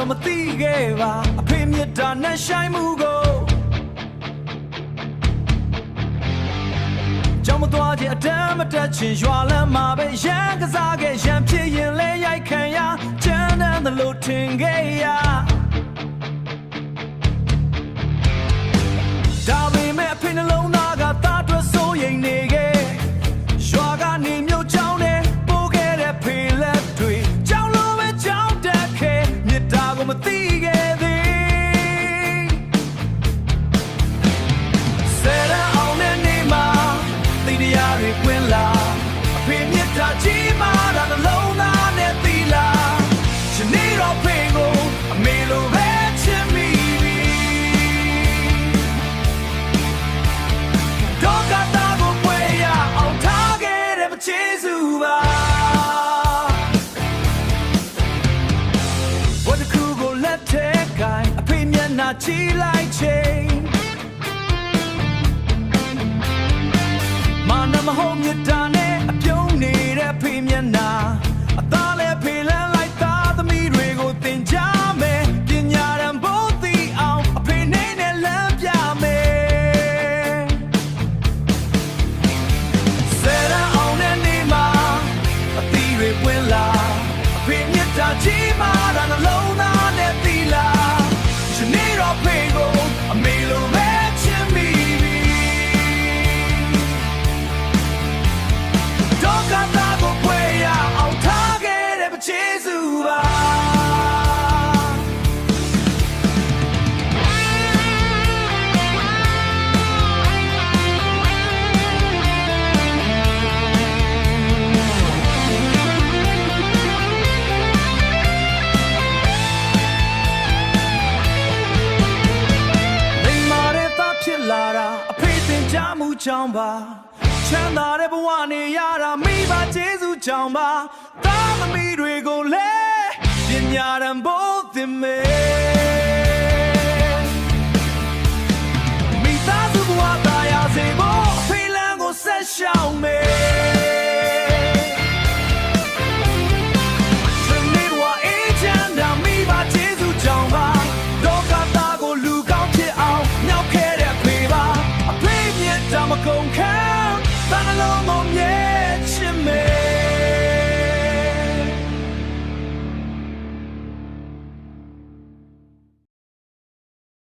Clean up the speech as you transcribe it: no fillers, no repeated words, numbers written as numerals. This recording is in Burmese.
တော့မသိခဲ့ပါအဖေမြတ်တာနဲ့ဆိုင်မှုကိုကြောင်မသွားခြင်းအတမ်းမတက်ခြင်းရွာလမ်းမှာပဲရန်ကစားခဲ့ရန်ဖြစ်ရင်လဲရိုက်ခံရချမ်းသာတယ်လို့ထင်ခဲ့ရဒါပေမဲ့အဖေနှလုံးသားကသားအတွက်စိုးရိမ်နေခဲ့ရွာကနေမြို့ချောင်းနဲ့ပို့ခဲ့တဲ့ဖေလက်တွေကြောင်လိုပဲကြောင်တက်ခဲ့မြစ်တာကိုမသိခဲ့သေးဆယ်ရအောင်တဲ့နေမှာသိတရားတွေကွင်းလာအဖေမြစ်တာကြီးမာတာနှလုံးသားနဲ့သီလာယနေ့တော့ဖေကိုအမေလိုပဲချစ်မိပြီတော့ကတာကိုပွဲရအောင်ထားခဲ့တဲ့မချေစုပါဘဝတစ်ခုကိုလက်ထဲကိုင်အဖေမျက်နှာချီလိုက်ချိန်မဟုတ်မြတ်တာနဲ့အပြုံးနေတဲ့ဖေမျက်နှာအသားလဲဖေလန်းလိုက်သားသမီးတွေကိုသင်ကြားမယ်ပညာရန်ဖို့သိအောင်အဖေနေနဲ့လမ်းပြမယ်ဆယ်ရအောင်တဲ့နေမှာအသီးတွေပွင့်လာအဖေမြတ်တာကြီးမာတာနှလုံးသားနဲ့သီလာယနေ့တော့ဖေကိုအမေလိုပဲချစ်မိကတာကိုပွဲရအောင်ထားခဲ့တဲ့မချေစုပါလိမ္မာတဲ့သားဖြစ်လာတာအဖေသင်ကြားမှုကြောင့်ပါချမ်းသာတဲ့ဘဝနေရတာမိဘကျေးဇူးကြောင့်ပါသားသမီးတွေကိုလဲ